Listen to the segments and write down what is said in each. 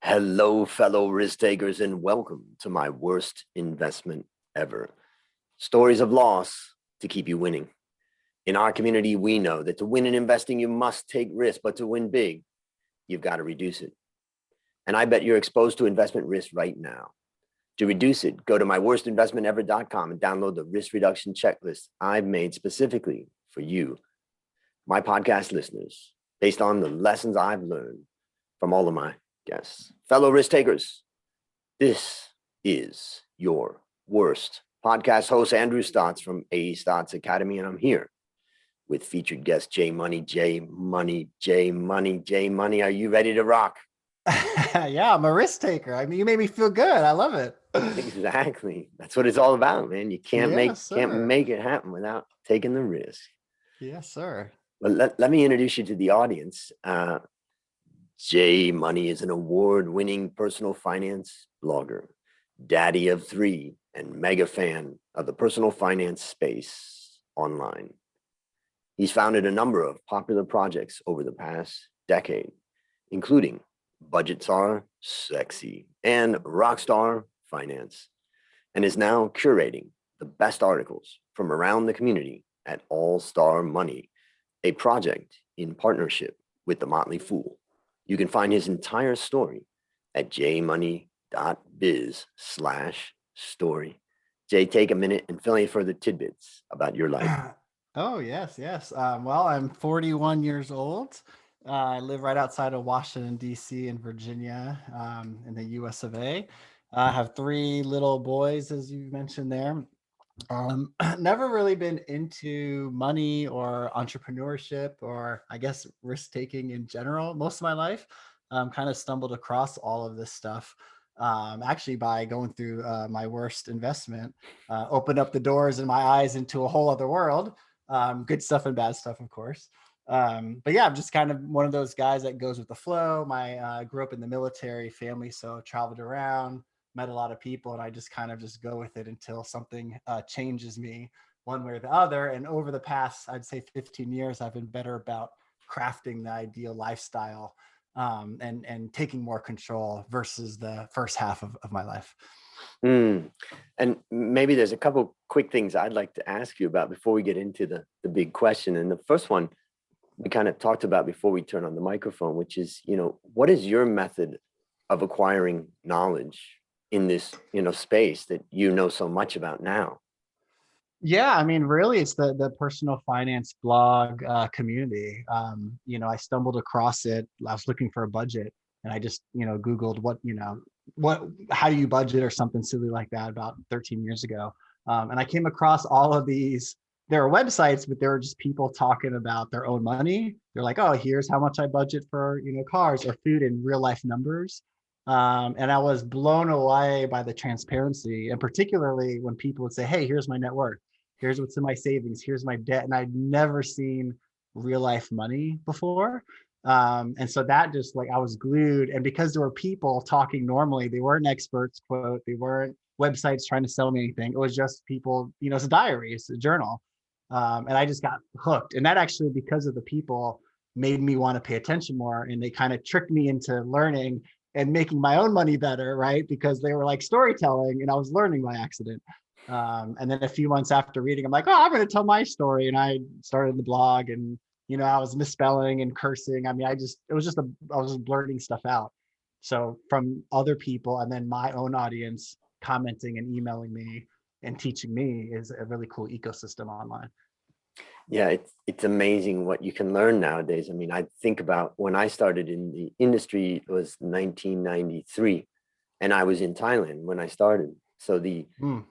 Hello, fellow risk takers, and welcome to my worst investment ever. Stories of loss to keep you winning. In our community, we know that to win in investing, you must take risk, but to win big, you've got to reduce it. And I bet you're exposed to investment risk right now. To reduce it, go to myworstinvestmentever.com and download the risk reduction checklist I've made specifically for you, my podcast listeners, based on the lessons I've learned from all of my guests. Fellow risk takers, this is your worst. Podcast host Andrew Stotts from A Stotts Academy, and I'm here with featured guest J Money. Are you ready to rock? Yeah, I'm a risk taker. I mean, you made me feel good. I love it. Exactly. That's what it's all about, man. You can't Yes, make it happen without taking the risk. Yes, sir. Well, let me introduce you to the audience. J Money is an award-winning personal finance blogger, daddy of three, and mega fan of the personal finance space online. He's founded a number of popular projects over the past decade, including Budgets Are Sexy and Rockstar Finance, and is now curating the best articles from around the community at All Star Money, a project in partnership with the Motley Fool. You can find his entire story at jmoney.biz/story. Jay, take a minute and fill any further tidbits about your life. Oh, yes. Well, I'm 41 years old. I live right outside of Washington, D.C. in Virginia, in the U.S. of A. I have three little boys, as you mentioned there. Never really been into money or entrepreneurship or I guess risk taking in general most of my life. Kind of stumbled across all of this stuff actually by going through my worst investment, opened up the doors in my eyes into a whole other world. Good stuff and bad stuff, of course. But yeah, I'm just kind of one of those guys that goes with the flow. My grew up in the military family, so traveled around, met a lot of people, and I just kind of just go with it until something changes me one way or the other. And over the past, I'd say 15 years, I've been better about crafting the ideal lifestyle and taking more control versus the first half of my life. And maybe there's a couple quick things I'd like to ask you about before we get into the big question. And the first one we kind of talked about before we turn on the microphone, which is, what is your method of acquiring knowledge in this, space that you know so much about now? Yeah, I mean, really, it's the personal finance blog community. I stumbled across it. I was looking for a budget, and I just, Googled how do you budget or something silly like that about 13 years ago. And I came across all of these. There are websites, but there are just people talking about their own money. They're like, oh, here's how much I budget for, cars or food in real life numbers. And I was blown away by the transparency, and particularly when people would say, hey, here's my net worth. Here's what's in my savings. Here's my debt. And I'd never seen real life money before. And so that just I was glued. And because there were people talking normally, they weren't experts, quote, they weren't websites trying to sell me anything. It was just people, it's a diary, it's a journal. And I just got hooked. And that actually, because of the people, made me want to pay attention more. And they kind of tricked me into learning and making my own money better, right? Because they were like storytelling and I was learning by accident. And then a few months after reading, I'm like, oh, I'm going to tell my story. And I started the blog and, I was misspelling and cursing. I mean, I was just blurting stuff out. So from other people and then my own audience commenting and emailing me and teaching me is a really cool ecosystem online. Yeah, it's amazing what you can learn nowadays. I mean, I think about when I started in the industry, it was 1993, and I was in Thailand when I started. So the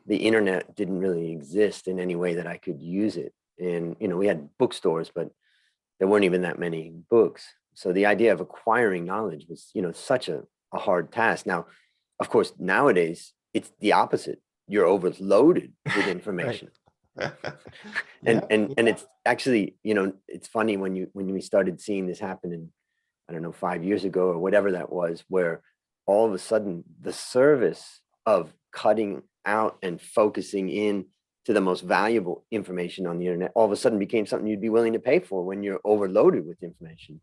internet didn't really exist in any way that I could use it. And, we had bookstores, but there weren't even that many books. So the idea of acquiring knowledge was, such a hard task. Now, of course, nowadays, it's the opposite. You're overloaded with information. And it's actually, it's funny when we started seeing this happen in, I don't know, 5 years ago or whatever that was, where all of a sudden the service of cutting out and focusing in to the most valuable information on the internet all of a sudden became something you'd be willing to pay for when you're overloaded with information.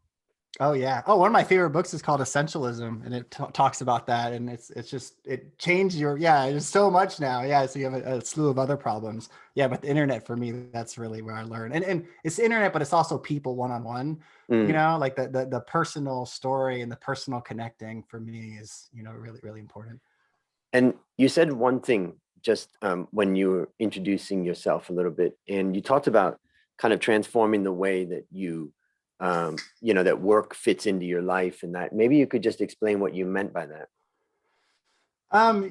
Oh yeah. Oh, one of my favorite books is called Essentialism, and it talks about that. And it's just it changed your yeah. There's so much now. Yeah. So you have a slew of other problems. Yeah, but the internet for me, that's really where I learn. And it's the internet, but it's also people one on one. You Mm. know, like the personal story and the personal connecting for me is really important. And you said one thing just when you were introducing yourself a little bit, and you talked about kind of transforming the way that that work fits into your life, and that maybe you could just explain what you meant by that.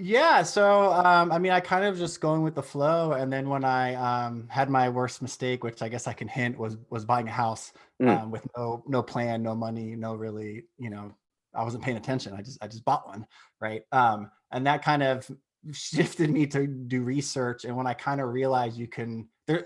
Yeah, so I mean, I kind of just going with the flow, and then when I had my worst mistake, which I guess I can hint was buying a house Mm, with no plan, no money, no really, I wasn't paying attention. I just bought one, right? And that kind of shifted me to do research, and when I kind of realized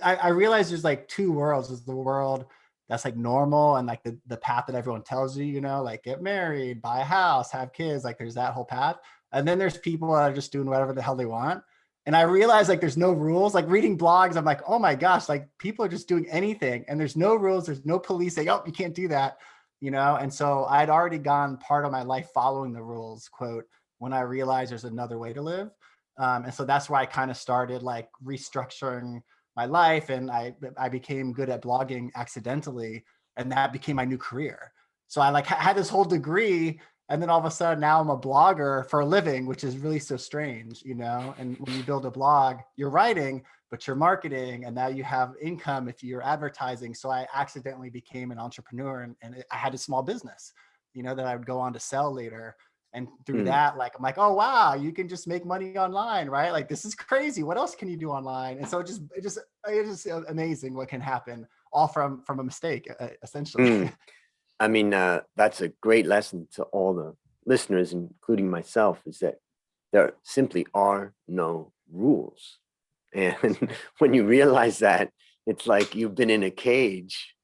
I realized there's like two worlds. There's the world that's like normal and like the path that everyone tells you, like get married, buy a house, have kids, like there's that whole path, and then there's people that are just doing whatever the hell they want. And I realize like there's no rules. Like reading blogs, I'm like, oh my gosh, like people are just doing anything. And there's no rules. There's no police saying, oh, you can't do that. And so I'd already gone part of my life following the rules, quote, when I realized there's another way to live. And so that's why I kind of started like restructuring my life. And I became good at blogging accidentally. And that became my new career. So I like had this whole degree, and then all of a sudden now I'm a blogger for a living, which is really so strange. And when you build a blog, you're writing, but you're marketing, and now you have income if you're advertising. So I accidentally became an entrepreneur, and I had a small business, that I would go on to sell later. And through mm, that, like, I'm like, oh, wow, you can just make money online, right? Like, this is crazy. What else can you do online? And so it's just amazing what can happen all from a mistake, essentially. mm. I mean, that's a great lesson to all the listeners, including myself, is that there simply are no rules. That's And right. when you realize that, it's like you've been in a cage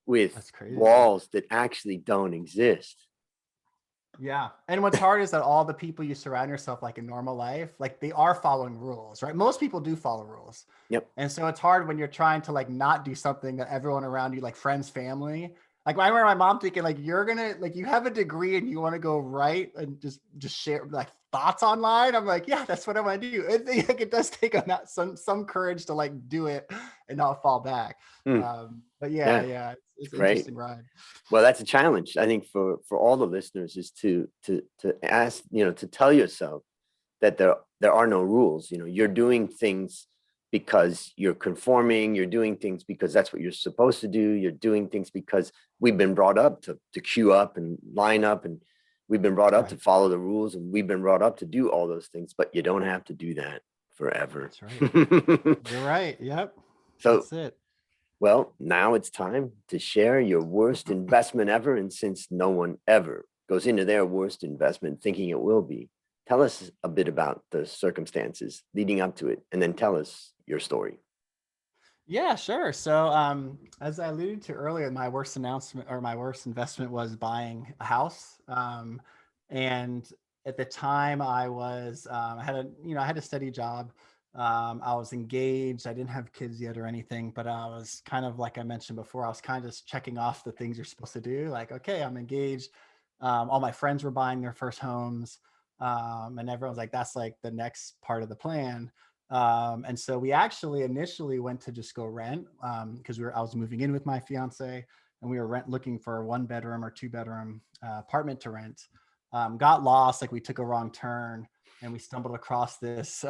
with That's crazy. walls that actually don't exist. Yeah. And what's hard is that all the people you surround yourself like in normal life, like they are following rules, right? Most people do follow rules. Yep. And so it's hard when you're trying to like not do something that everyone around you, like friends, family. Like I remember my mom thinking, like, you're gonna like you have a degree and you want to go write and just share like thoughts online. I'm like, yeah, that's what I want to do. Like it does take some courage to like do it and not fall back. Mm, But yeah, yeah, yeah, it's it's an great. interesting ride. Well, that's a challenge, I think, for all the listeners, is to ask, to tell yourself that there are no rules. You're doing things because you're conforming. You're doing things because that's what you're supposed to do. You're doing things because we've been brought up to queue up and line up, and we've been brought up to Right. follow the rules, and we've been brought up to do all those things. But you don't have to do that forever. That's right. You're right. Yep. So, That's it. well, now it's time to share your worst investment ever. And since no one ever goes into their worst investment thinking it will be, tell us a bit about the circumstances leading up to it, and then tell us your story. Yeah, sure. So, as I alluded to earlier, my worst announcement or my worst investment was buying a house. And at the time, I had I had a steady job. I was engaged. I didn't have kids yet or anything, but I was kind of like I mentioned before. I was kind of just checking off the things you're supposed to do. Like, okay, I'm engaged. All my friends were buying their first homes, and everyone's like, "That's like the next part of the plan." And so we actually initially went to just go rent because I was moving in with my fiance, and we were looking for a 1 bedroom or 2 bedroom apartment to rent. Got lost, like we took a wrong turn, and we stumbled across this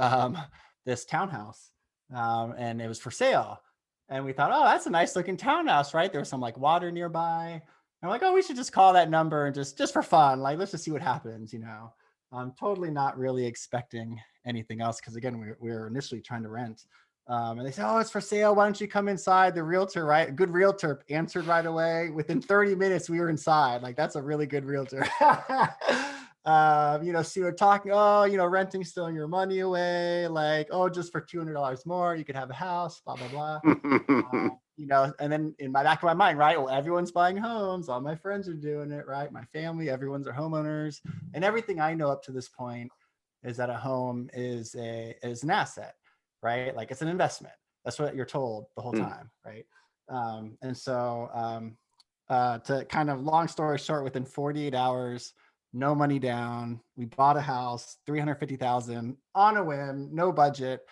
townhouse, and it was for sale. And we thought, oh, that's a nice looking townhouse, right? There was some like water nearby. And I'm like, oh, we should just call that number and just for fun, like let's just see what happens. I'm totally not really expecting anything else because again, we were initially trying to rent. And they said, "Oh, it's for sale. Why don't you come inside?" The realtor, right? A good realtor, answered right away. Within 30 minutes, we were inside. Like that's a really good realtor. So we were talking. Oh, renting stealing your money away. Like, oh, just for $200 more, you could have a house. Blah blah blah. And then in my back of my mind, right? Well, everyone's buying homes. All my friends are doing it, right? My family, everyone's are homeowners, and everything I know up to this point is that a home is an asset, right? Like it's an investment. That's what you're told the whole Mm, time, right? And so to kind of long story short, within 48 hours, no money down, we bought a house, 350,000 on a whim, no budget.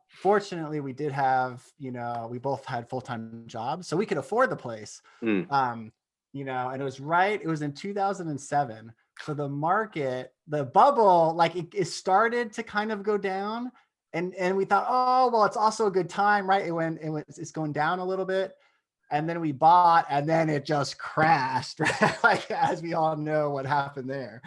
Fortunately, we did have, we both had full-time jobs, so we could afford the place. Mm. And it was in 2007. So the market, the bubble, like it started to kind of go down. And we thought, oh, well, it's also a good time, right? It's going down a little bit. And then we bought, and then it just crashed, right? Like, as we all know what happened there.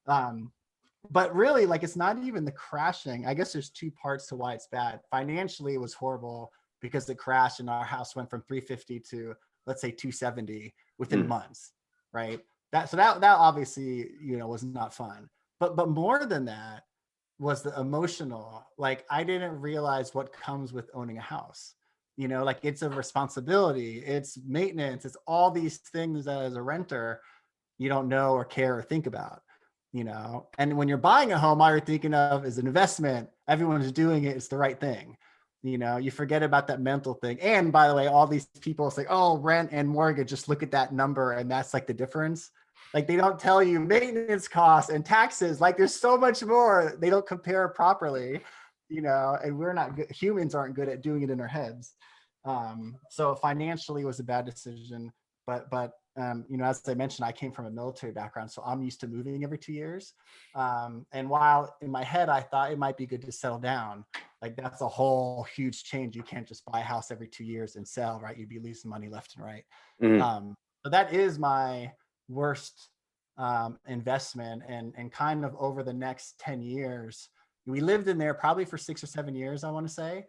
But really, like, it's not even the crashing. I guess there's two parts to why it's bad. Financially, it was horrible because it crashed and our house went from 350 to, let's say, 270 within months, right? That obviously, was not fun. But more than that was the emotional. Like, I didn't realize what comes with owning a house. Like, it's a responsibility, it's maintenance, it's all these things that as a renter, you don't know or care or think about. And when you're buying a home, all you're thinking of is an investment. Everyone's doing it. It's the right thing. You forget about that mental thing. And by the way, all these people say, oh, rent and mortgage, just look at that number. And that's like the difference. Like, they don't tell you maintenance costs and taxes. Like, there's so much more. They don't compare properly, and we're not good. Humans aren't good at doing it in our heads. So financially, it was a bad decision. But as I mentioned, I came from a military background, so I'm used to moving every 2 years. And while in my head, I thought it might be good to settle down, like, that's a whole huge change. You can't just buy a house every 2 years and sell, right? You'd be losing money left and right. So that is my worst investment. And kind of over the next 10 years, we lived in there probably for 6 or 7 years, I want to say.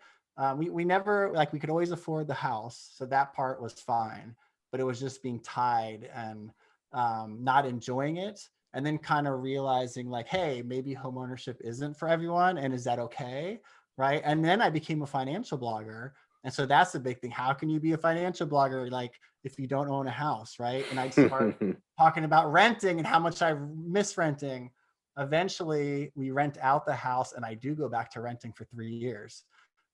We never, like, we could always afford the house. So that part was fine. But it was just being tied and not enjoying it. And then kind of realizing, like, hey, maybe homeownership isn't for everyone. And is that okay? Right. And then I became a financial blogger. And so that's the big thing. How can you be a financial blogger, like, if you don't own a house? Right. And I'd start talking about renting and how much I miss renting. Eventually, we rent out the house, and I do go back to renting for 3 years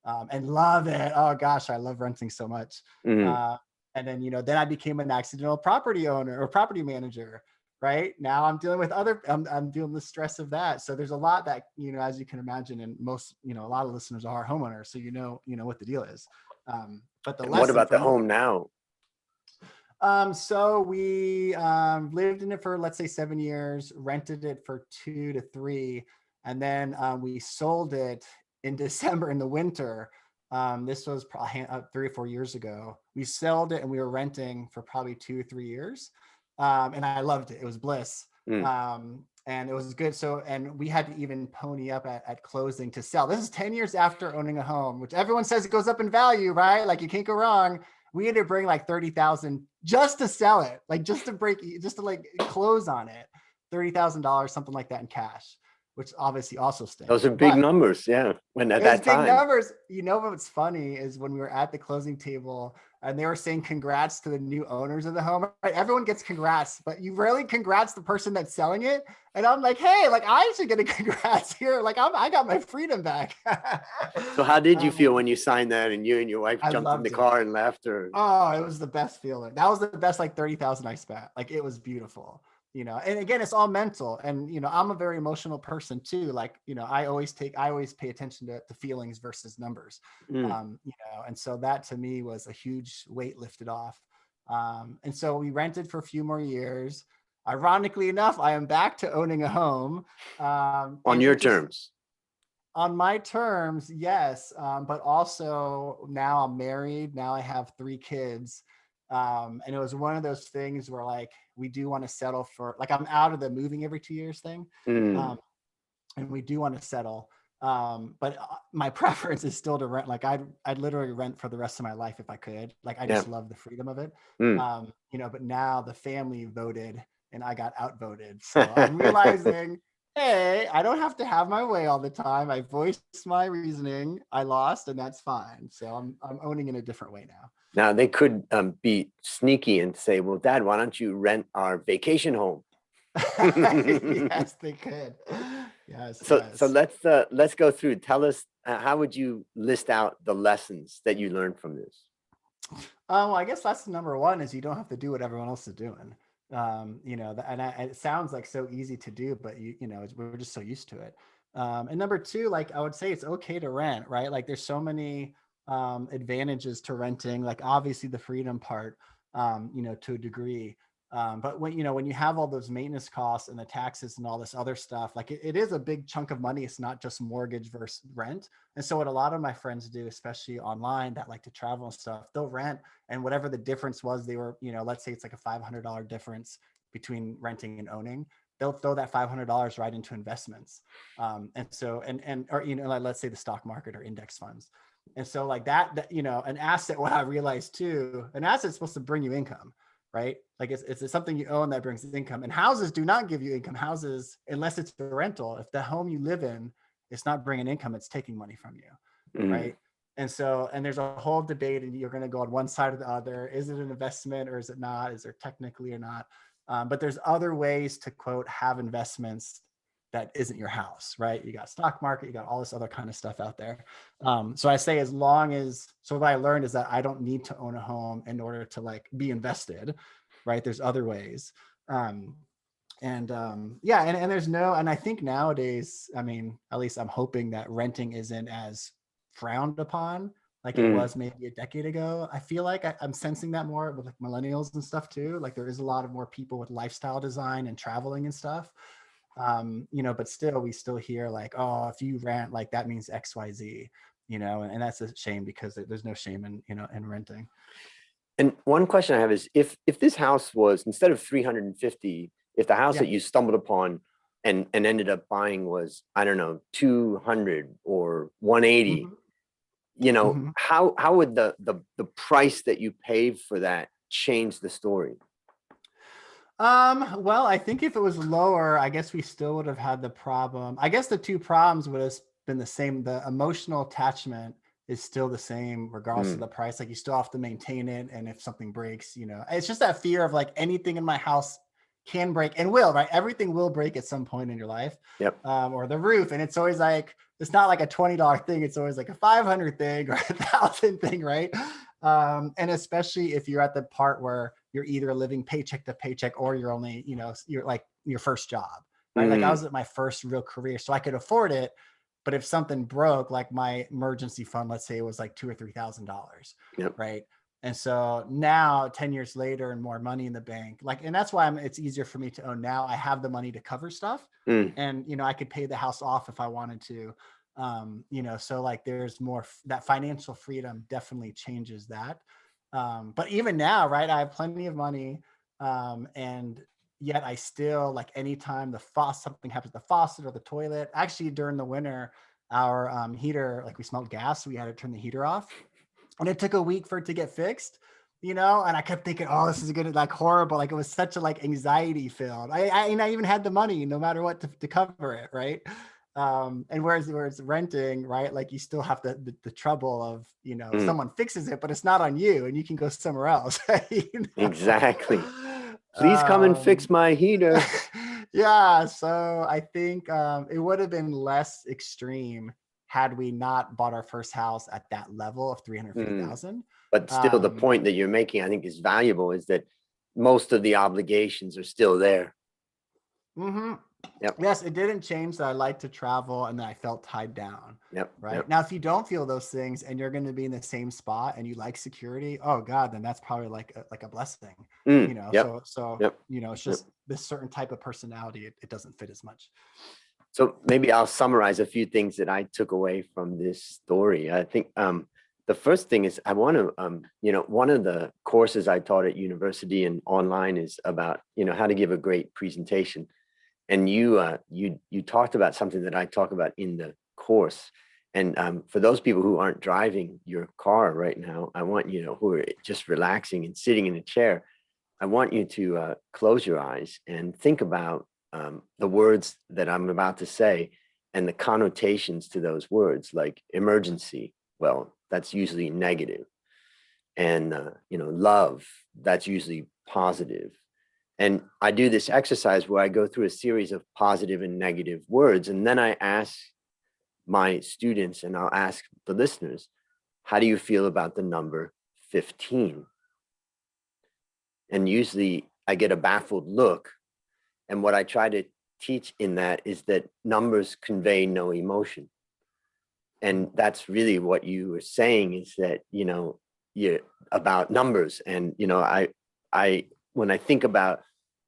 and love it. Oh, gosh, I love renting so much. And then, then I became an accidental property owner or property manager, right? Now I'm dealing with I'm dealing with the stress of that. So there's a lot that, as you can imagine, and most, a lot of listeners are homeowners. So, what the deal is. But the And lesson what about the from home now? So we lived in it for, let's say, 7 years, rented it for 2 to 3, and then we sold it in December in the winter. This was probably 3 or 4 years ago. We sold it and we were renting for probably 2 or 3 years. And I loved it. It was bliss. And it was good. So, and we had to even pony up at closing to sell. This is 10 years after owning a home, which everyone says it goes up in value, right? Like, you can't go wrong. We had to bring like 30,000 just to sell it, like just to like close on it, $30,000, something like that in cash, which obviously also stinks. Those are big numbers. Yeah. When at that time. Big numbers. What's funny is when we were at the closing table and they were saying congrats to the new owners of the home, right? Everyone gets congrats, but you rarely congrats the person that's selling it. And I'm like, hey, like, I should get a congrats here. Like, I got my freedom back. So how did you feel when you signed that and you and your wife I jumped in the loved car and left? Or Oh, it was the best feeling. That was the best, like, 30,000 I spent. Like, it was beautiful. And again, it's all mental. And, I'm a very emotional person too. Like, I always pay attention to feelings versus numbers. And so that to me was a huge weight lifted off. And so we rented for a few more years. Ironically enough, I am back to owning a home. on your terms. On my terms, yes. But also now I'm married. Now I have 3 kids. And it was one of those things where, like, we do want to settle for, like, I'm out of the moving every 2 years thing. And we do want to settle. But my preference is still to rent. Like, I'd literally rent for the rest of my life if I could. Like, I just love the freedom of it. But now the family voted and I got outvoted. So I'm realizing, hey, I don't have to have my way all the time. I voiced my reasoning. I lost, and that's fine. So I'm owning in a different way now. Now they could be sneaky and say, well, Dad, why don't you rent our vacation home? Yes, they could. Yes. So let's go through. Tell us, how would you list out the lessons that you learned from this? Well, I guess that's number one is you don't have to do what everyone else is doing. And it sounds like so easy to do, but we're just so used to it. And number two, like I would say it's okay to rent, right? Like there's so many advantages to renting, like obviously the freedom part, to a degree. But when you have all those maintenance costs and the taxes and all this other stuff, like it is a big chunk of money. It's not just mortgage versus rent. And so what a lot of my friends do, especially online that like to travel and stuff, they'll rent, and whatever the difference was, they were, let's say it's like a $500 difference between renting and owning, they'll throw that $500 right into investments. And so, or, like, let's say the stock market or index funds. And so like that, an asset, what I realized too, an asset's supposed to bring you income, right? Like it's something you own that brings income, and houses do not give you income. Houses, unless it's a rental, if the home you live in, it's not bringing income, it's taking money from you, Mm, right? And there's a whole debate, and you're going to go on one side or the other. Is it an investment or is it not? Is there technically or not? But there's other ways to quote have investments that isn't your house, right? You got stock market, you got all this other kind of stuff out there. So I say, so what I learned is that I don't need to own a home in order to like be invested, right? There's other ways. And there's and I think nowadays, I mean, at least I'm hoping that renting isn't as frowned upon like it mm, was maybe a decade ago. I feel like I'm sensing that more with like millennials and stuff too. Like there is a lot of more people with lifestyle design and traveling and stuff. But still, we still hear like, oh, if you rent, like that means XYZ, and that's a shame because there's no shame in renting. and one question I have is, if this house was, instead of 350, if the house Yeah. that you stumbled upon and ended up buying was, I don't know, 200 or 180, Hmm. Hmm. how would the price that you paid for that change the story? Well, I think if it was lower, I guess we still would have had the problem. I guess the two problems would have been the same. The emotional attachment is still the same, regardless of Mm, the price. Like you still have to maintain it. And if something breaks, it's just that fear of like anything in my house can break and will, right? Everything will break at some point in your life. yep. Or the roof. And it's always like, it's not like a $20 thing. It's always like a 500 thing or a 1,000 thing, right? And especially if you're at the part where you're either living paycheck to paycheck or you're only, you're like your first job, right? Like I Mm, was at my first real career, so I could afford it. But if something broke, like my emergency fund, let's say it was like $2,000 or $3,000, yep. right? And so now, 10 years later, and more money in the bank, like, and that's why it's easier for me to own now. I have the money to cover stuff, Mm, and I could pay the house off if I wanted to. So like there's more that financial freedom definitely changes that. But even now, right, I have plenty of money, and yet I still like anytime something happens to the faucet or the toilet. Actually, during the winter, our heater, like we smelled gas, so we had to turn the heater off, and it took a week for it to get fixed. And I kept thinking, oh, this is gonna like horrible. Like it was such a like anxiety filled. And I even had the money, no matter what, to cover it, right? And whereas renting, right, like you still have the trouble of mm, someone fixes it, but it's not on you, and you can go somewhere else. exactly. Please come and fix um, my heater. yeah, so I think it would have been less extreme had we not bought our first house at that level of Mm. 350,000. But still, the Um, point that you're making, I think, is valuable, is that most of the obligations are still there. mhm. Yep. Yes, it didn't change that I like to travel and that I felt tied down. Yep. Right Yep. now, if you don't feel those things and you're going to be in the same spot and you like security, oh God, then that's probably like a blessing. Mm. Yep. Yep. It's Yep. just this certain type of personality. It doesn't fit as much. So maybe I'll summarize a few things that I took away from this story. I think the first thing is, I want to, one of the courses I taught at university and online is about, how to give a great presentation. And you talked about something that I talk about in the course. And for those people who aren't driving your car right now, I want who are just relaxing and sitting in a chair, I want you to close your eyes and think about the words that I'm about to say and the connotations to those words, like emergency. Well, that's usually negative, and love. That's usually positive. And I do this exercise where I go through a series of positive and negative words, and then I ask my students, and I'll ask the listeners, how do you feel about the number 15. And usually I get a baffled look. And what I try to teach in that is that numbers convey no emotion. And that's really what you were saying, is that, you're about numbers. And, when I think about,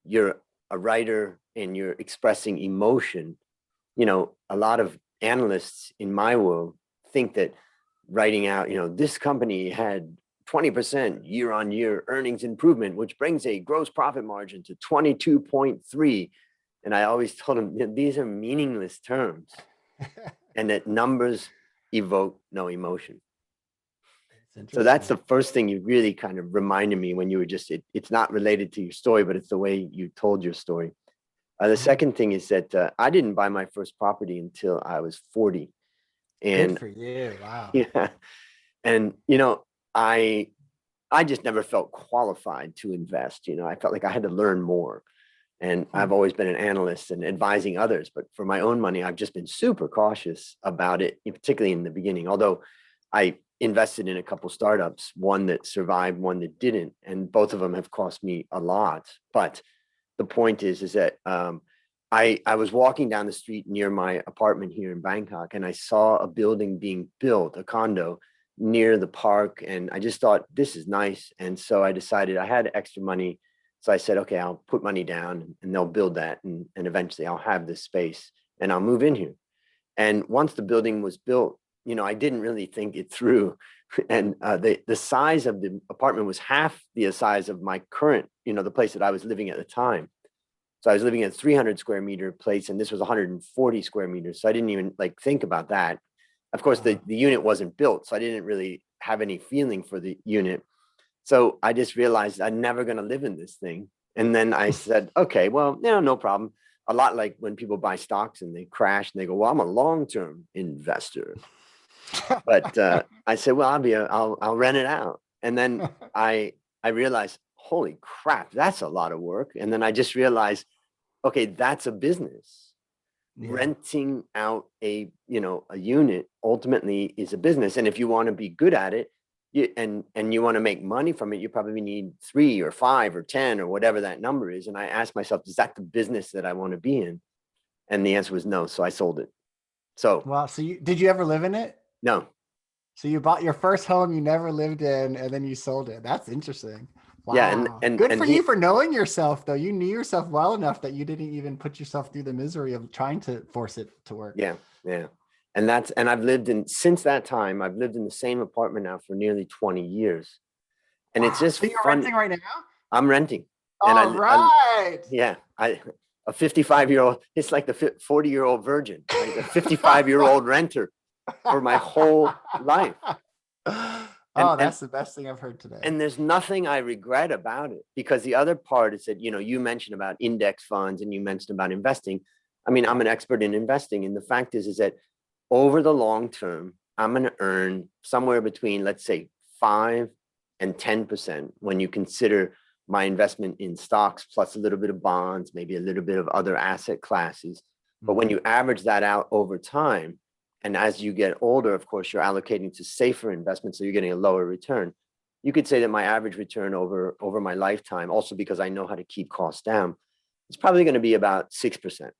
you're a writer and you're expressing emotion, a lot of analysts in my world think that writing out, this company had 20% year on year earnings improvement, which brings a gross profit margin to 22.3. And I always told them, these are meaningless terms and that numbers evoke no emotion. So that's the first thing you really kind of reminded me when you were just, it's not related to your story, but it's the way you told your story. The second thing is that I didn't buy my first property until I was 40. And good for you. Wow. yeah. And, I just never felt qualified to invest. I felt like I had to learn more. And I've always been an analyst and advising others, but for my own money, I've just been super cautious about it, particularly in the beginning. Although I invested in a couple startups, one that survived, one that didn't, and both of them have cost me a lot. But the point is that I was walking down the street near my apartment here in Bangkok, and I saw a building being built, a condo near the park, and I just thought, this is nice. And so I decided, I had extra money. So I said, okay, I'll put money down and they'll build that. And eventually I'll have this space and I'll move in here. And once the building was built, I didn't really think it through. And the size of the apartment was half the size of my current, the place that I was living at the time. So I was living in a 300 square meter place, and this was 140 square meters. So I didn't even think about that. Of course, the unit wasn't built, so I didn't really have any feeling for the unit. So I just realized I'm never going to live in this thing. And then I said, okay, well, no problem. A lot like when people buy stocks and they crash and they go, well, I'm a long-term investor. But I said, well, I'll rent it out. And then I realized, holy crap, that's a lot of work. And then I just realized, okay, that's a business. Yeah. Renting out a unit ultimately is a business. And if you want to be good at it, and you want to make money from it, you probably need 3 or 5 or 10 or whatever that number is. And I asked myself, is that the business that I want to be in? And the answer was no. So I sold it. So, wow. So did you ever live in it? No. So you bought your first home you never lived in, and then you sold it. That's interesting. Wow. Yeah. And good for you for knowing yourself, though. You knew yourself well enough that you didn't even put yourself through the misery of trying to force it to work. Yeah. Yeah. And I've lived since that time, I've lived in the same apartment now for nearly 20 years. And wow. It's just so you're renting right now? I'm renting. All right. A 55-year-old, it's like the 40-year-old virgin, like a 55-year-old renter for my whole life. That's the best thing I've heard today. And there's nothing I regret about it, because the other part is that, you mentioned about index funds and you mentioned about investing. I mean, I'm an expert in investing. And the fact is that over the long term, I'm going to earn somewhere between, let's say, 5 and 10% when you consider my investment in stocks, plus a little bit of bonds, maybe a little bit of other asset classes. But when you average that out over time, and as you get older, of course, you're allocating to safer investments, so you're getting a lower return. You could say that my average return over my lifetime, also because I know how to keep costs down, it's probably going to be about 6%.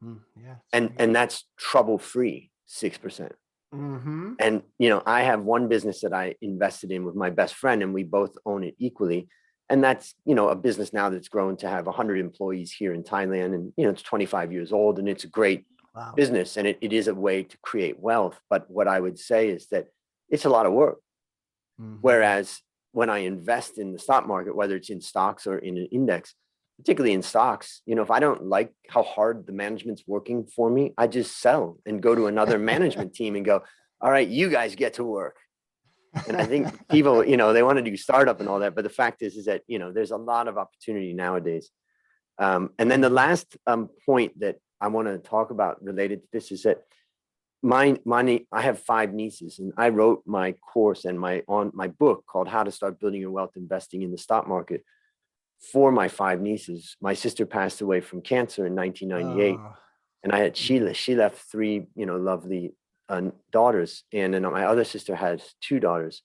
Yeah, and that's trouble-free 6%. Mm-hmm. And I have one business that I invested in with my best friend, and we both own it equally. And that's a business now that's grown to have 100 employees here in Thailand, and it's 25 years old, and it's a great business, and it is a way to create wealth. But what I would say is that it's a lot of work. Mm-hmm. Whereas when I invest in the stock market, whether it's in stocks or in an index, particularly in stocks, if I don't like how hard the management's working for me, I just sell and go to another management team and go, all right, you guys get to work. And I think people, they want to do startup and all that. But the fact is that, there's a lot of opportunity nowadays. And then the last point that I want to talk about related to this is that I have 5 nieces, and I wrote my course and my book called How to Start Building Your Wealth Investing in the Stock Market for my 5 nieces. My sister passed away from cancer in 1998. And I had Sheila. She left 3, lovely daughters. And then my other sister has 2 daughters.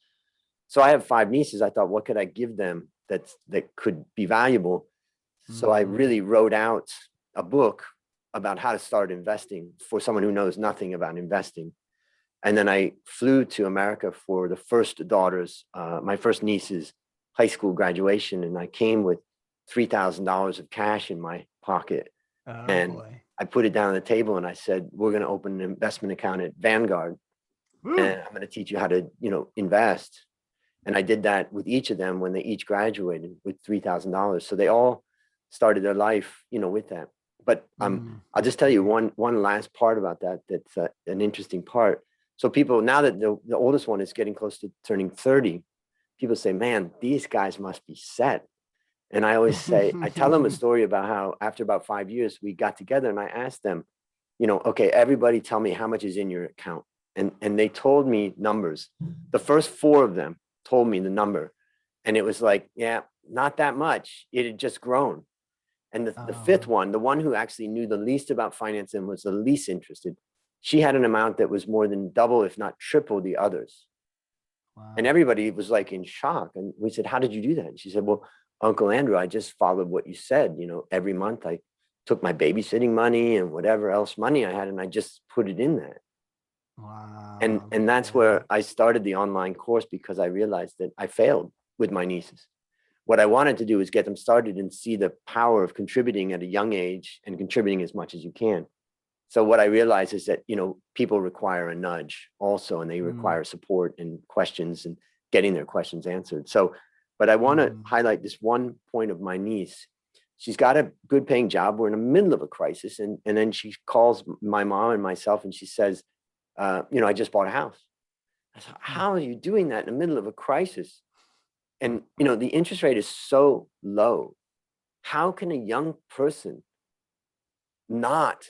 So I have 5 nieces. I thought, what could I give them that could be valuable? So I really wrote out a book about how to start investing for someone who knows nothing about investing. And then I flew to America for the first daughter's, my first niece's high school graduation. And I came with $3,000 of cash in my pocket. Oh And boy. I put it down on the table and I said, we're going to open an investment account at Vanguard. Woo. And I'm going to teach you how to, invest. And I did that with each of them when they each graduated with $3,000. So they all started their life, with that. But I'll just tell you one last part about that. That's an interesting part. So people, now that the oldest one is getting close to turning 30, people say, man, these guys must be set. And I always say, I tell them a story about how after about 5 years, we got together and I asked them, okay, everybody tell me how much is in your account. And they told me numbers. The first 4 of them told me the number. And it was like, yeah, not that much. It had just grown. And the 5th one, the one who actually knew the least about finance and was the least interested, she had an amount that was more than double, if not triple the others. Wow. And everybody was like in shock. And we said, how did you do that? And she said, well, Uncle Andrew, I just followed what you said. Every month I took my babysitting money and whatever else money I had, and I just put it in that. Wow. And that's where I started the online course, because I realized that I failed with my nieces. What I wanted to do is get them started and see the power of contributing at a young age and contributing as much as you can. So what I realized is that, people require a nudge also, and they require support and questions and getting their questions answered. So, but I want to highlight this one point of my niece. She's got a good paying job. We're in the middle of a crisis. And then she calls my mom and myself and she says, I just bought a house. I said, how are you doing that in the middle of a crisis? And, the interest rate is so low. How can a young person not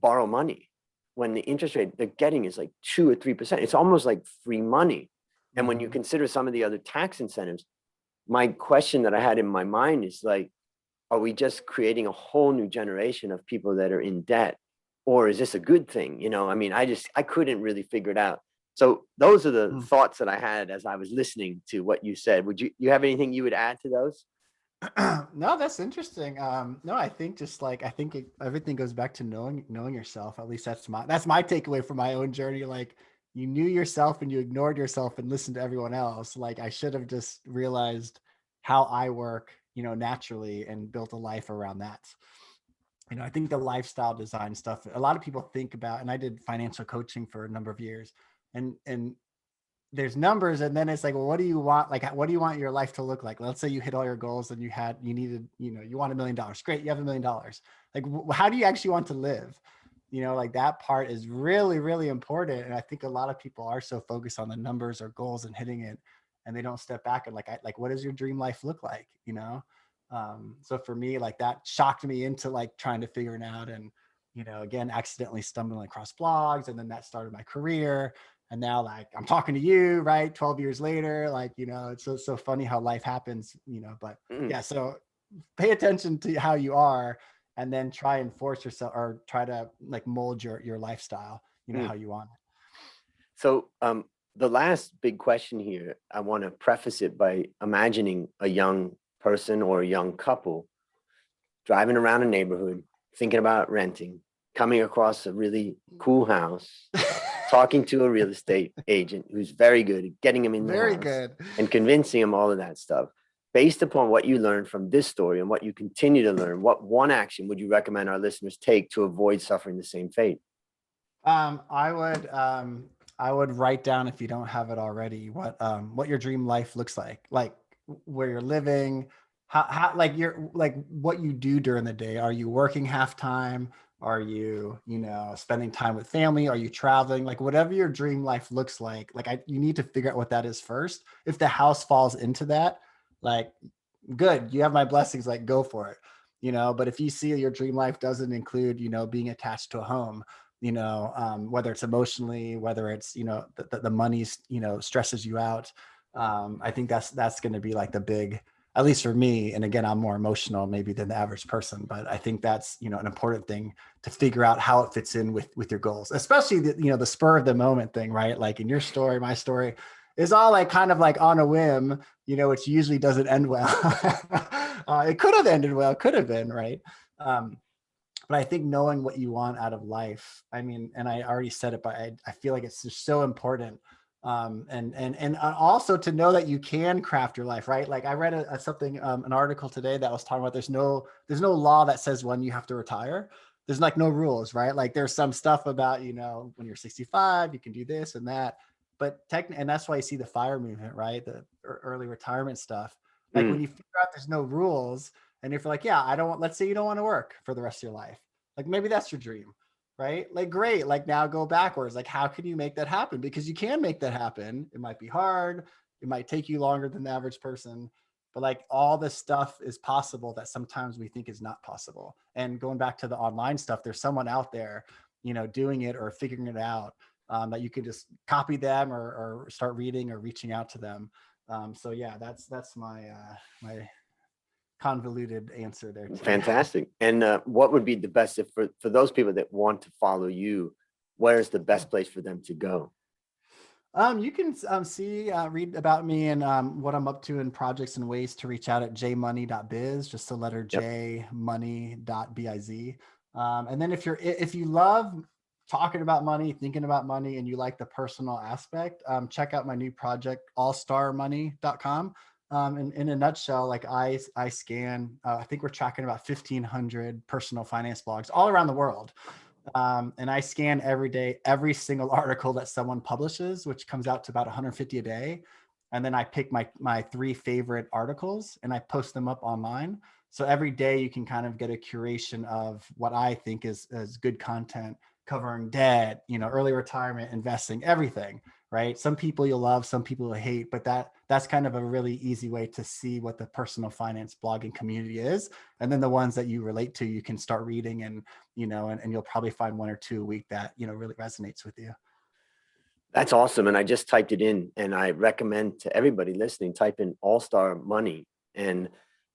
borrow money when the interest rate they're getting is like 2 or 3%? It's almost like free money. And when you consider some of the other tax incentives, my question that I had in my mind is like, are we just creating a whole new generation of people that are in debt? Or is this a good thing? I couldn't really figure it out. So those are the thoughts that I had as I was listening to what you said. Would you have anything you would add to those? No, that's interesting. No, I think everything goes back to knowing yourself. At least that's my takeaway from my own journey. Like, you knew yourself and you ignored yourself and listened to everyone else. Like, I should have just realized how I work, naturally, and built a life around that. I think the lifestyle design stuff, a lot of people think about, and I did financial coaching for a number of years, and there's numbers, and then it's like, well, what do you want? Like, what do you want your life to look like? Let's say you hit all your goals and you needed, you want $1 million. Great. You have $1 million. Like, how do you actually want to live? Like, that part is really, really important. And I think a lot of people are so focused on the numbers or goals and hitting it, and they don't step back and what does your dream life look like? So for me, like, that shocked me into like trying to figure it out. And, again, accidentally stumbling across blogs, and then that started my career. And now, like, I'm talking to you, right? 12 years later, like, it's so funny how life happens, but yeah. So pay attention to how you are, and then try and force yourself, or try to like mold your lifestyle, how you want it. So the last big question here, I want to preface it by imagining a young person or a young couple driving around a neighborhood, thinking about renting, coming across a really cool house, talking to a real estate agent who's very good at getting them in the Very house good. and convincing them all of that stuff. Based upon what you learned from this story and what you continue to learn, what one action would you recommend our listeners take to avoid suffering the same fate? I would write down, if you don't have it already, what your dream life looks like where you're living, how like what you do during the day. Are you working half time? Are you, spending time with family? Are you traveling? Like, whatever your dream life looks like, you need to figure out what that is first. If the house falls into that, like, good, you have my blessings, like, go for it. But if you see your dream life doesn't include, being attached to a home, whether it's emotionally, whether it's, the money's, stresses you out. I think that's going to be like the big, at least for me. And again, I'm more emotional maybe than the average person, but I think that's, an important thing to figure out how it fits in with your goals, especially the spur of the moment thing, right? Like in your story, my story, It's all like kind of like on a whim, which usually doesn't end well. It could have ended well, could have been, right? Um, but I think knowing what you want out of life, I mean, and I already said it, but I feel like it's just so important. And also to know that you can craft your life, right? Like I read something, an article today that was talking about there's no law that says when you have to retire. There's like no rules, right? Like there's some stuff about, when you're 65, you can do this and that. But and that's why you see the FIRE movement, right? The early retirement stuff. Like when Mm, you figure out there's no rules, and if you're like, yeah, I don't want, let's say you don't want to work for the rest of your life. Like maybe that's your dream, right? Like, great. Like now go backwards. Like, how can you make that happen? Because you can make that happen. It might be hard. It might take you longer than the average person, but like all this stuff is possible that sometimes we think is not possible. And going back to the online stuff, there's someone out there, doing it or figuring it out, that you could just copy them or start reading or reaching out to them. So yeah, that's my convoluted answer there too. fantastic. And what would be the best for those people that want to follow you? Where's the best place for them to go? You can read about me and what I'm up to in projects and ways to reach out at jmoney.biz, just the letter Yep. J money.biz. And then if you love talking about money, thinking about money, and you like the personal aspect, check out my new project, allstarmoney.com. In a nutshell, like I scan, I think we're tracking about 1,500 personal finance blogs all around the world. And I scan every day, every single article that someone publishes, which comes out to about 150 a day. And then I pick my three favorite articles and I post them up online. So every day you can kind of get a curation of what I think is good content covering debt, early retirement, investing, everything, right? Some people you'll love, some people you'll hate, but that's kind of a really easy way to see what the personal finance blogging community is. And then the ones that you relate to, you can start reading and you'll probably find one or two a week that, really resonates with you. That's awesome. And I just typed it in, and I recommend to everybody listening, type in All Star Money and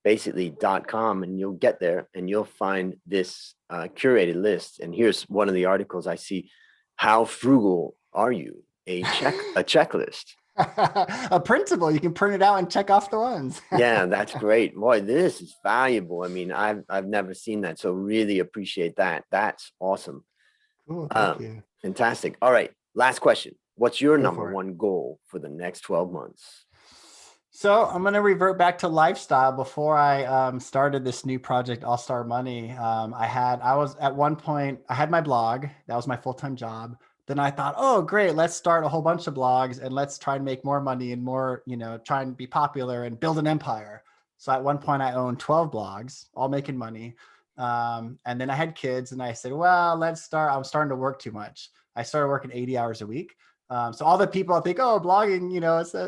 basically .com, and you'll get there and you'll find this curated list. And here's one of the articles I see. How frugal are you? A checklist. A printable, you can print it out and check off the ones. Yeah, that's great. Boy, this is valuable. I mean, I've never seen that. So really appreciate that. That's awesome. Cool, thank you. Fantastic. All right. Last question. What's your Go number for it. one goal for the next 12 months? So I'm going to revert back to lifestyle. Before I started this new project, All Star Money, I was at one point, I had my blog. That was my full-time job. Then I thought, oh, great, let's start a whole bunch of blogs and let's try and make more money and more, try and be popular and build an empire. So at one point I owned 12 blogs, all making money. And then I had kids and I said, well, I'm starting to work too much. I started working 80 hours a week. So all the people think, oh, blogging,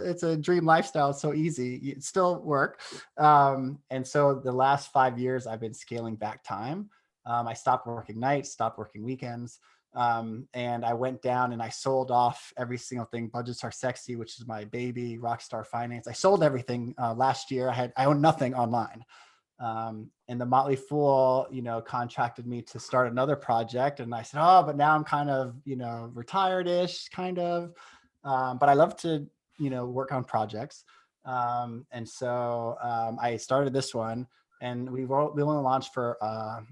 it's a dream lifestyle. It's so easy. It's still work. And so the last 5 years, I've been scaling back time. I stopped working nights, stopped working weekends. And I went down and I sold off every single thing. Budgets Are Sexy, which is my baby, Rockstar Finance. I sold everything last year. I owned nothing online. And the Motley Fool, contracted me to start another project. And I said, oh, but now I'm kind of, retired-ish kind of. But I love to, work on projects. And so I started this one and we only launched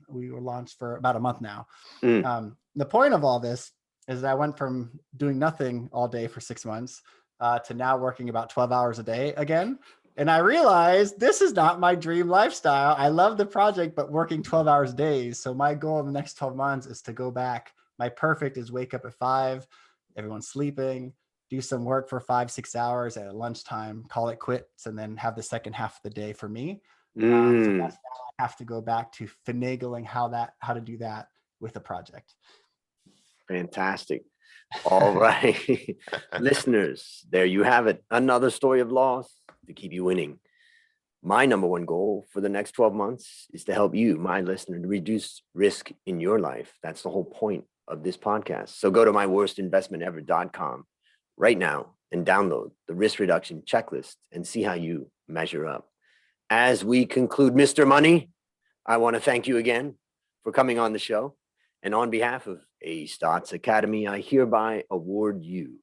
we were launched for about a month now. Mm, The point of all this is that I went from doing nothing all day for 6 months to now working about 12 hours a day again. And I realized this is not my dream lifestyle. I love the project, but working 12 hours days. So my goal in the next 12 months is to go back. My perfect is wake up at 5, everyone's sleeping, do some work for 5, 6 hours at lunchtime, call it quits, and then have the second half of the day for me. So mm, that's now I have to go back to finagling how to do that with a project. fantastic. All right. Listeners, there you have it. Another story of loss to keep you winning. My number one goal for the next 12 months is to help you, my listener, to reduce risk in your life. That's the whole point of this podcast. So go to myworstinvestmentever.com right now and download the risk reduction checklist and see how you measure up. As we conclude, Mr. Money, I want to thank you again for coming on the show. And on behalf of A Stotts Academy, I hereby award you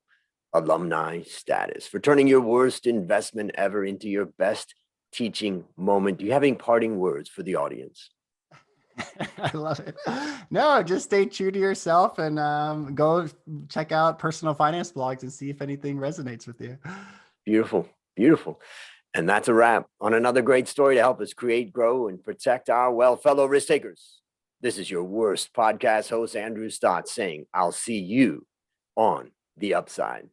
alumni status, for turning your worst investment ever into your best teaching moment. Do you have any parting words for the audience? I love it. No, just stay true to yourself and go check out personal finance blogs and see if anything resonates with you. Beautiful, beautiful. And that's a wrap on another great story to help us create, grow, and protect our wealth. Fellow risk takers, this is your worst podcast host, Andrew Stott, saying, I'll see you on the upside.